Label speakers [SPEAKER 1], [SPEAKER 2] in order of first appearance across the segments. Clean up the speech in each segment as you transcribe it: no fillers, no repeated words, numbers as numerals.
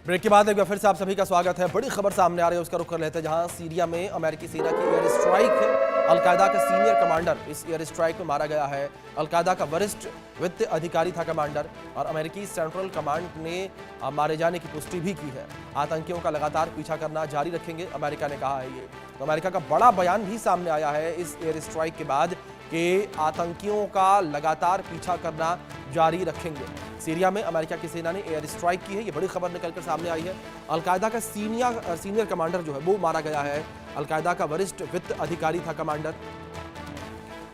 [SPEAKER 1] Break के बाद एक बार फिर से आप सभी का स्वागत है। बड़ी खबर सामने आ रही है, उसका रुख कर लेते हैं। जहां सीरिया में अमेरिकी सेना की एयर स्ट्राइक है। अलकायदा का सीनियर कमांडर इस एयर स्ट्राइक में मारा गया है। अलकायदा का वरिष्ठ वित्त अधिकारी था कमांडर, और अमेरिकी सेंट्रल कमांड ने मारे जाने की पुष्टि भी की है। आतंकियों का लगातार पीछा करना जारी रखेंगे, अमेरिका ने कहा है। ये तो अमेरिका का बड़ा बयान भी सामने आया है इस एयर स्ट्राइक के बाद कि आतंकियों का लगातार पीछा करना जारी रखेंगे। सीरिया में अमेरिका की सेना ने एयर स्ट्राइक की है, ये बड़ी खबर निकलकर सामने आई है। अलकायदा का सीनियर कमांडर जो है वो मारा गया है। अलकायदा का वरिष्ठ वित्त अधिकारी था कमांडर।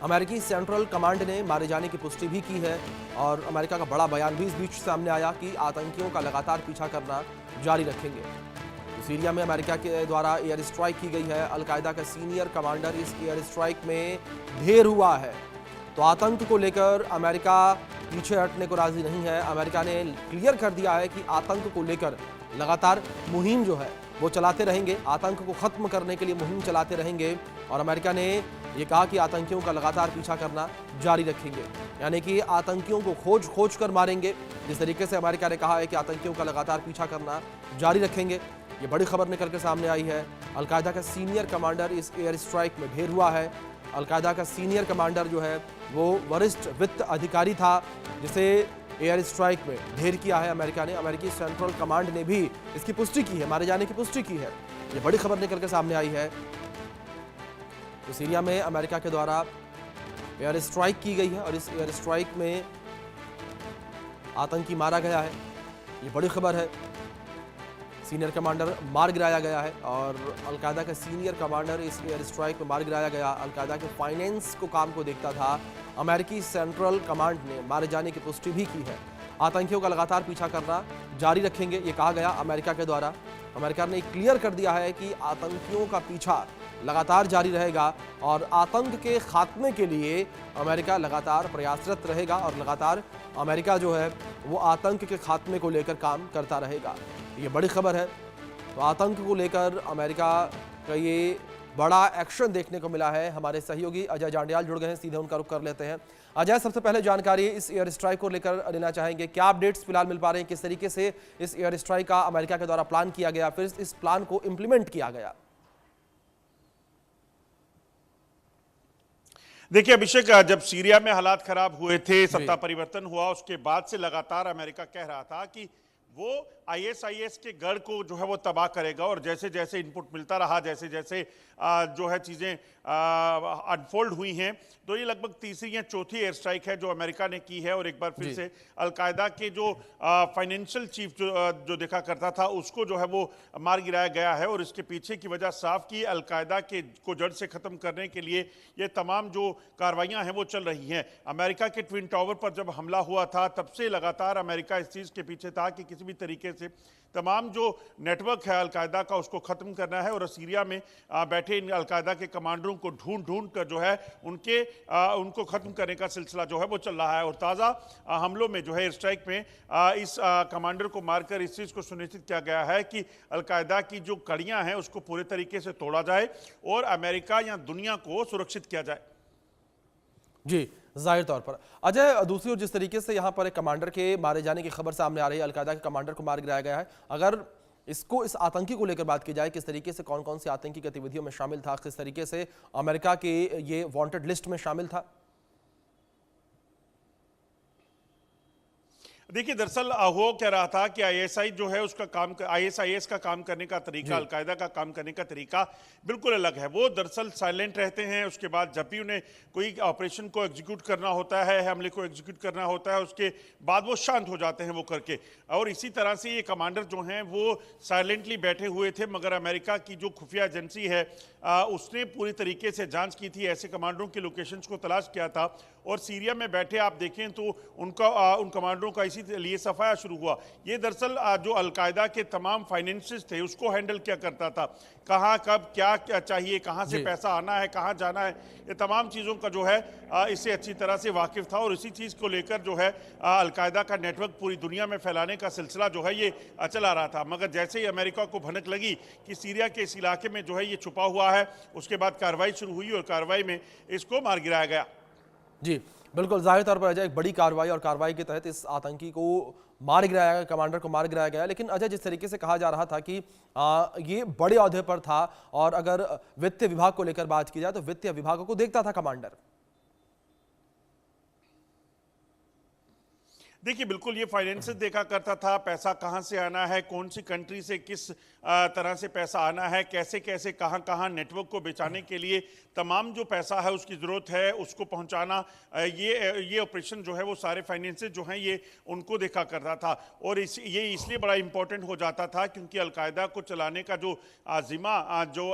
[SPEAKER 1] अमेरिकी सेंट्रल कमांड ने मारे जाने की पुष्टि भी की है, और अमेरिका का बड़ा बयान भी इस बीच सामने आया कि आतंकियों का लगातार पीछा करना जारी रखेंगे। तो सीरिया में अमेरिका के द्वारा एयर स्ट्राइक की गई है। अलकायदा का सीनियर कमांडर इस एयर स्ट्राइक में ढेर हुआ है। तो आतंक को लेकर अमेरिका पीछे हटने को राजी नहीं है। अमेरिका ने क्लियर कर दिया है कि आतंक को लेकर लगातार मुहिम जो है वो चलाते रहेंगे, आतंक को खत्म करने के लिए मुहिम चलाते रहेंगे। और अमेरिका ने ये कहा कि आतंकियों का लगातार पीछा करना जारी रखेंगे, यानी कि आतंकियों को खोज कर मारेंगे। जिस तरीके से अमेरिका ने कहा है कि आतंकियों का लगातार पीछा करना जारी रखेंगे, ये बड़ी खबर निकल कर सामने आई है। अलकायदा का सीनियर कमांडर इस एयर स्ट्राइक में ढेर हुआ है। अलकायदा का सीनियर कमांडर जो है वो वरिष्ठ वित्त अधिकारी था, जिसे एयर स्ट्राइक में ढेर किया है अमेरिका ने। अमेरिकी सेंट्रल कमांड ने भी इसकी पुष्टि की है, मारे जाने की पुष्टि की है। ये बड़ी खबर निकल कर सामने आई है। तो सीरिया में अमेरिका के द्वारा एयर स्ट्राइक की गई है, और इस एयर स्ट्राइक में आतंकी मारा गया है, ये बड़ी खबर है। सीनियर कमांडर मार गिराया गया है, और अलकायदा का सीनियर कमांडर इस एयर स्ट्राइक में मार गिराया गया। अलकायदा के फाइनेंस को काम को देखता था अमेरिकी सेंट्रल कमांड ने मारे जाने की पुष्टि भी की है। आतंकियों का लगातार पीछा करना जारी रखेंगे, ये कहा गया अमेरिका के द्वारा। अमेरिका ने क्लियर कर दिया है कि आतंकियों का पीछा लगातार जारी रहेगा, और आतंक के खात्मे के लिए अमेरिका लगातार प्रयासरत रहेगा, और लगातार अमेरिका जो है वो आतंक के खात्मे को लेकर काम करता रहेगा। ये बड़ी खबर है। तो आतंक को लेकर अमेरिका का ये बड़ा एक्शन देखने को मिला है। हमारे सहयोगी अजय जांडियाल जुड़ गए हैं, सीधे उनका रुख कर लेते हैं। अजय, सबसे पहले जानकारी इस एयर स्ट्राइक को लेकर लेना चाहेंगे। क्या अपडेट्स फिलहाल मिल पा रहे हैं, किस तरीके से इस एयर स्ट्राइक का अमेरिका के द्वारा प्लान किया गया, फिर इस प्लान को इंप्लीमेंट किया गया?
[SPEAKER 2] देखिए अभिषेक, जब सीरिया में हालात खराब हुए थे, सत्ता परिवर्तन हुआ, उसके बाद से लगातार अमेरिका कह रहा था कि वो आईएसआईएस के गढ़ को जो है वो तबाह करेगा। और जैसे जैसे इनपुट मिलता रहा, जैसे जैसे जो है चीज़ें अनफोल्ड हुई हैं, तो ये लगभग तीसरी या चौथी एयर स्ट्राइक है जो अमेरिका ने की है। और एक बार फिर से अलकायदा के जो फाइनेंशियल चीफ जो देखा करता था, उसको जो है वो मार गिराया गया है। और इसके पीछे की वजह साफ की अलकायदा के को जड़ से ख़त्म करने के लिए ये तमाम जो कार्रवाइयाँ हैं वो चल रही हैं। अमेरिका के ट्विन टावर पर जब हमला हुआ था, तब से लगातार अमेरिका इस चीज़ के पीछे था कि किसी भी तरीके से तमाम जो नेटवर्क है अलकायदा का उसको ख़त्म करना है। और सीरिया में बैठे इन अलकायदा के कमांडरों को ढूंढ कर जो है उनको ख़त्म करने का सिलसिला जो है वो चल रहा है। और ताज़ा हमलों में जो है एयर स्ट्राइक में इस कमांडर को मारकर इस चीज़ को सुनिश्चित किया गया है कि अलकायदा की जो कड़ियाँ हैं उसको पूरे तरीके से तोड़ा जाए और अमेरिका या दुनिया को सुरक्षित किया जाए।
[SPEAKER 1] जी, जाहिर तौर पर। अजय, दूसरी ओर जिस तरीके से यहाँ पर एक कमांडर के मारे जाने की खबर सामने आ रही है, अलकायदा के कमांडर को मार गिराया गया है, अगर इस आतंकी को लेकर बात की जाए, किस तरीके से कौन कौन सी आतंकी गतिविधियों में शामिल था, किस तरीके से अमेरिका के ये वांटेड लिस्ट में शामिल था?
[SPEAKER 2] देखिए दरअसल वो कह रहा था कि आईएसआई जो है उसका काम, आईएसआईएस का काम करने का तरीका, अलकायदा का काम करने का तरीका बिल्कुल अलग है। वो दरअसल साइलेंट रहते हैं, उसके बाद जब भी उन्हें कोई ऑपरेशन को एग्जीक्यूट करना होता है, हमले को एग्जीक्यूट करना होता है, उसके बाद वो शांत हो जाते हैं वो करके। और इसी तरह से ये कमांडर जो हैं वो साइलेंटली बैठे हुए थे, मगर अमेरिका की जो खुफिया एजेंसी है उसने पूरी तरीके से जाँच की थी, ऐसे कमांडरों की लोकेशंस को तलाश किया था। और सीरिया में बैठे आप देखें तो उन कमांडरों का इसी लिए सफाया शुरू हुआ। ये दरअसल जो अलकायदा के तमाम फाइनेंसेस थे उसको हैंडल किया करता था, कहाँ कब क्या क्या चाहिए, कहाँ से पैसा आना है, कहाँ जाना है, ये तमाम चीज़ों का जो है इससे अच्छी तरह से वाकिफ था। और इसी चीज़ को लेकर जो है अलकायदा का नेटवर्क पूरी दुनिया में फैलाने का सिलसिला जो है ये चला रहा था। मगर जैसे ही अमेरिका को भनक लगी कि सीरिया के इस इलाके में जो है ये छुपा हुआ है, उसके बाद कार्रवाई शुरू हुई और कार्रवाई में इसको मार गिराया गया।
[SPEAKER 1] जी, बिल्कुल, ज़ाहिर तौर पर अजय एक बड़ी कार्रवाई और कार्रवाई के तहत इस आतंकी को मार गिराया गया, कमांडर को मार गिराया गया। लेकिन अजय, जिस तरीके से कहा जा रहा था कि ये बड़े ओहदे पर था और अगर वित्त विभाग को लेकर बात की जाए तो वित्त विभाग को देखता था कमांडर।
[SPEAKER 2] देखिए बिल्कुल ये फाइनेंसेस देखा करता था, पैसा कहाँ से आना है, कौन सी कंट्री से किस तरह से पैसा आना है, कैसे कैसे कहाँ कहाँ नेटवर्क को बेचाने के लिए तमाम जो पैसा है उसकी ज़रूरत है उसको पहुँचाना, ये ऑपरेशन जो है वो सारे फाइनेंसेस जो हैं ये उनको देखा करता था। और ये इसलिए बड़ा इंपॉर्टेंट हो जाता था क्योंकि अलकायदा को चलाने का जो जिम्मा जो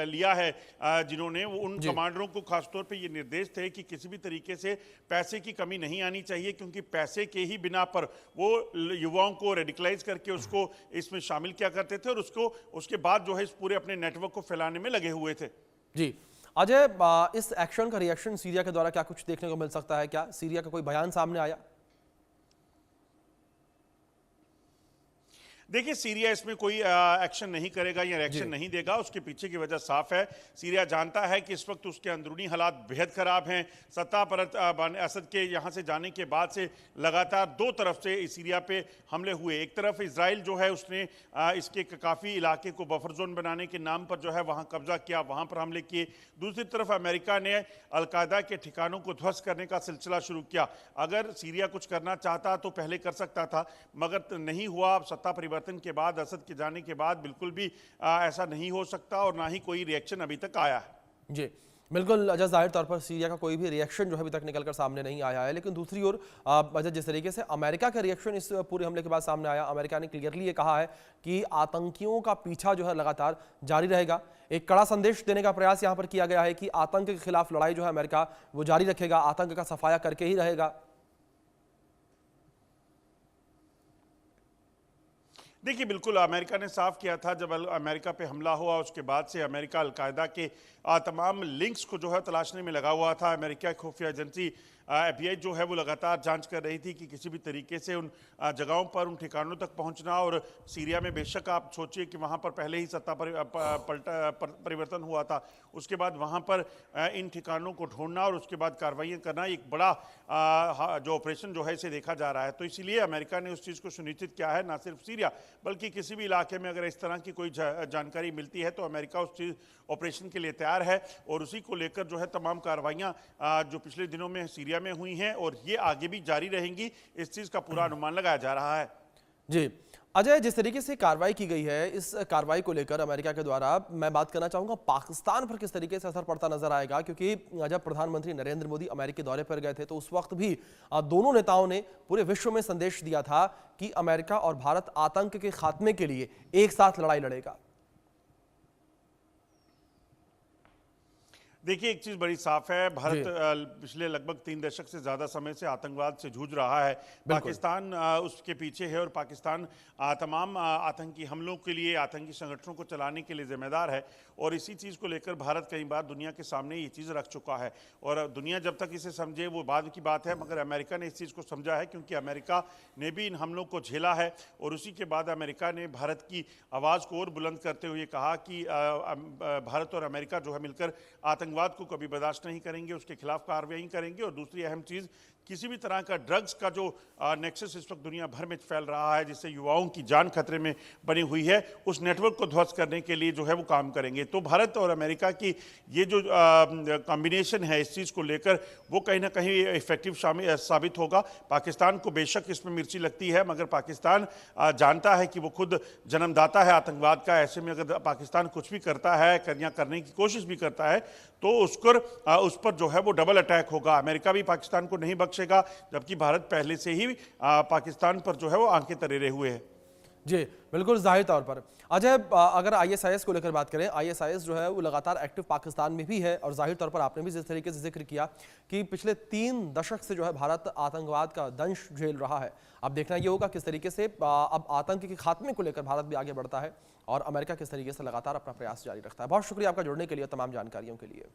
[SPEAKER 2] लिया है जिन्होंने, वो उन कमांडरों को खासतौर पर ये निर्देश थे कि किसी भी तरीके से पैसे की कमी नहीं आनी चाहिए, क्योंकि पैसे के ही बिना पर वो युवाओं को रेडिकलाइज करके उसको इसमें शामिल किया करते थे और उसके बाद जो है इस पूरे अपने नेटवर्क को फैलाने में लगे हुए थे।
[SPEAKER 1] जी अजय, इस एक्शन का रिएक्शन सीरिया के द्वारा क्या कुछ देखने को मिल सकता है? क्या सीरिया का कोई बयान सामने आया?
[SPEAKER 2] देखिए सीरिया इसमें कोई एक्शन नहीं करेगा या रिएक्शन नहीं देगा। उसके पीछे की वजह साफ है। सीरिया जानता है कि इस वक्त उसके अंदरूनी हालात बेहद खराब हैं। सत्ता पर असद के यहाँ से जाने के बाद से लगातार दो तरफ से सीरिया पे हमले हुए। एक तरफ इजराइल जो है उसने इसके काफ़ी इलाके को बफर जोन बनाने के नाम पर जो है वहाँ कब्जा किया, वहाँ पर हमले किए। दूसरी तरफ अमेरिका ने अलकायदा के ठिकानों को ध्वस्त करने का सिलसिला शुरू किया। अगर सीरिया कुछ करना चाहता तो पहले कर सकता था, मगर नहीं हुआ। सत्ता परिवर्तन के बाद, असद के जाने के बाद बिल्कुल भी ऐसा नहीं हो सकता और ना ही कोई रिएक्शन अभी तक आया है।
[SPEAKER 1] जी बिल्कुल अजय, जाहिर तौर पर सीरिया का कोई भी रिएक्शन जो है अभी तक निकलकर सामने नहीं आया है। लेकिन दूसरी ओर अजय, जिस तरीके से अमेरिका का रिएक्शन इस पूरे हमले के बाद सामने आया, अमेरिका ने क्लियरली ये कहा है कि आतंकियों का पीछा जो है लगातार जारी रहेगा। एक कड़ा संदेश देने का प्रयास यहाँ पर किया गया है कि आतंक के खिलाफ लड़ाई जो है अमेरिका वो जारी रखेगा, आतंक का सफाया करके ही रहेगा।
[SPEAKER 2] देखिए बिल्कुल अमेरिका ने साफ किया था जब अमेरिका पे हमला हुआ, उसके बाद से अमेरिका अलकायदा के तमाम लिंक्स को जो है तलाशने में लगा हुआ था। अमेरिका की खुफिया एजेंसी FBI जो है वो लगातार जांच कर रही थी कि किसी भी तरीके से उन जगहों पर, उन ठिकानों तक पहुंचना। और सीरिया में बेशक आप सोचिए कि वहां पर पहले ही सत्ता परिवर्तन हुआ था, उसके बाद वहां पर इन ठिकानों को ढूंढना और उसके बाद कार्रवाइयाँ करना एक बड़ा जो ऑपरेशन जो है इसे देखा जा रहा है। तो इसलिए अमेरिका ने उस चीज़ को सुनिश्चित किया है, ना सिर्फ सीरिया बल्कि किसी भी इलाके में अगर इस तरह की कोई जानकारी मिलती है तो अमेरिका उस चीज़ ऑपरेशन के लिए तैयार है। और उसी को लेकर जो है तमाम कार्रवाइयाँ जो पिछले दिनों में सीरिया में हुई हैं और ये आगे भी जारी रहेंगी, इस चीज़ का पूरा अनुमान लगाया जा रहा है।
[SPEAKER 1] जी अजय, जिस तरीके से कार्रवाई की गई है, इस कार्रवाई को लेकर अमेरिका के द्वारा मैं बात करना चाहूंगा पाकिस्तान पर किस तरीके से असर पड़ता नजर आएगा, क्योंकि जब प्रधानमंत्री नरेंद्र मोदी अमेरिकी दौरे पर गए थे तो उस वक्त भी दोनों नेताओं ने पूरे विश्व में संदेश दिया था कि अमेरिका और भारत आतंक के खात्मे के लिए एक साथ लड़ाई लड़ेगा।
[SPEAKER 2] देखिए एक चीज़ बड़ी साफ है, भारत पिछले लगभग 3 दशक से ज़्यादा समय से आतंकवाद से जूझ रहा है। पाकिस्तान उसके पीछे है और पाकिस्तान तमाम आतंकी हमलों के लिए, आतंकी संगठनों को चलाने के लिए जिम्मेदार है। और इसी चीज़ को लेकर भारत कई बार दुनिया के सामने ये चीज़ रख चुका है और दुनिया जब तक इसे समझे वो बाद की बात है, मगर अमेरिका ने इस चीज़ को समझा है क्योंकि अमेरिका ने भी इन हमलों को झेला है। और उसी के बाद अमेरिका ने भारत की आवाज़ को और बुलंद करते हुए कहा कि भारत और अमेरिका जो है मिलकर आतंकवाद को कभी बर्दाश्त नहीं करेंगे, उसके खिलाफ कार्रवाई करेंगे। और दूसरी अहम चीज़, किसी भी तरह का ड्रग्स का जो नेक्सस इस वक्त दुनिया भर में फैल रहा है जिससे युवाओं की जान खतरे में बनी हुई है, उस नेटवर्क को ध्वस्त करने के लिए जो है वो काम करेंगे। तो भारत और अमेरिका की ये जो कॉम्बिनेशन है इस चीज़ को लेकर वो कहीं ना कहीं इफेक्टिव साबित होगा। पाकिस्तान को बेशक इसमें मिर्ची लगती है, मगर पाकिस्तान जानता है कि वो खुद जन्मदाता है आतंकवाद का। ऐसे में अगर पाकिस्तान कुछ भी करता है या करने की कोशिश भी करता है तो उस पर जो है वो डबल अटैक होगा। अमेरिका भी पाकिस्तान को नहीं बख्शेगा, जबकि भारत पहले से ही पाकिस्तान पर जो है वो आंखें तरेरे हुए है।
[SPEAKER 1] जी बिल्कुल, जाहिर तौर पर अजय, अगर ISIS को लेकर बात करें, ISIS जो है वो लगातार एक्टिव पाकिस्तान में भी है और जाहिर तौर पर आपने भी जिस तरीके से जिक्र किया कि पिछले 3 दशक से जो है भारत आतंकवाद का दंश झेल रहा है। अब देखना ये होगा किस तरीके से अब आतंक के खात्मे को लेकर भारत भी आगे बढ़ता है और अमेरिका किस तरीके से लगातार अपना प्रयास जारी रखता है। बहुत शुक्रिया आपका जुड़ने के लिए, तमाम जानकारियों के लिए।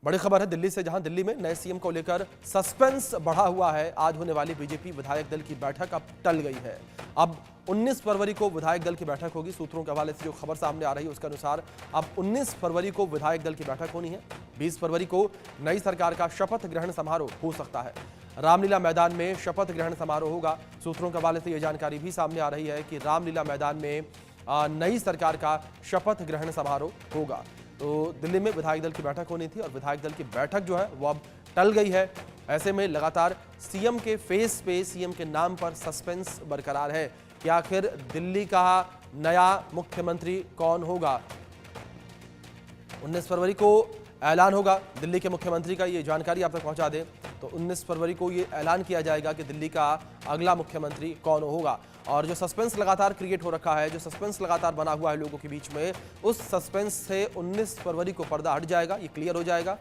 [SPEAKER 1] बड़ी खबर है दिल्ली से, जहां दिल्ली में नए सीएम को लेकर सस्पेंस बढ़ा हुआ है। आज होने वाली बीजेपी विधायक दल की बैठक अब टल गई है। अब 19 फरवरी को विधायक दल की बैठक होगी। सूत्रों के हवाले से जो खबर सामने आ रही है उसके अनुसार अब 19 फरवरी को विधायक दल की बैठक होनी है। 20 फरवरी को नई सरकार का शपथ ग्रहण समारोह हो सकता है। रामलीला मैदान में शपथ ग्रहण समारोह होगा। सूत्रों के हवाले से यह जानकारी भी सामने आ रही है कि रामलीला मैदान में नई सरकार का शपथ ग्रहण समारोह होगा। तो दिल्ली में विधायक दल की बैठक होनी थी और विधायक दल की बैठक जो है वो अब टल गई है। ऐसे में लगातार सीएम के फेस पे, सीएम के नाम पर सस्पेंस बरकरार है कि आखिर दिल्ली का नया मुख्यमंत्री कौन होगा। 19 फरवरी को ऐलान होगा दिल्ली के मुख्यमंत्री का। ये जानकारी आप तक पहुंचा दें तो 19 फरवरी को ये ऐलान किया जाएगा कि दिल्ली का अगला मुख्यमंत्री कौन होगा। और जो सस्पेंस लगातार क्रिएट हो रखा है, जो सस्पेंस लगातार बना हुआ है लोगों के बीच में, उस सस्पेंस से 19 फरवरी को पर्दा हट जाएगा, ये क्लियर हो जाएगा।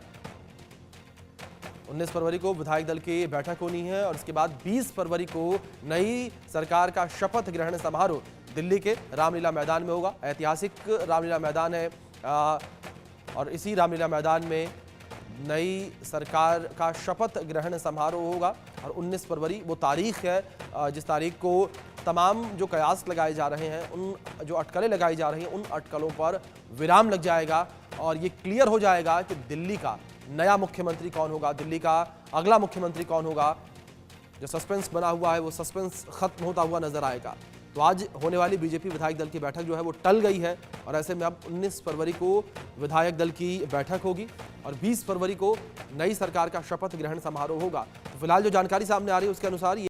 [SPEAKER 1] 19 फरवरी को विधायक दल की बैठक होनी है और इसके बाद 20 फरवरी को नई सरकार का शपथ ग्रहण समारोह दिल्ली के रामलीला मैदान में होगा। ऐतिहासिक रामलीला मैदान है और इसी रामलीला मैदान में नई सरकार का शपथ ग्रहण समारोह होगा। और 19 फरवरी वो तारीख है जिस तारीख को तमाम जो कयास लगाए जा रहे हैं, उन जो अटकलें लगाई जा रही हैं, उन अटकलों पर विराम लग जाएगा और ये क्लियर हो जाएगा कि दिल्ली का नया मुख्यमंत्री कौन होगा, दिल्ली का अगला मुख्यमंत्री कौन होगा। जो सस्पेंस बना हुआ है वो सस्पेंस खत्म होता हुआ नजर आएगा। तो आज होने वाली बीजेपी विधायक दल की बैठक जो है वो टल गई है और ऐसे में अब 19 फरवरी को विधायक दल की बैठक होगी और 20 फरवरी को नई सरकार का शपथ ग्रहण समारोह होगा। तो फिलहाल जो जानकारी सामने आ रही है उसके अनुसार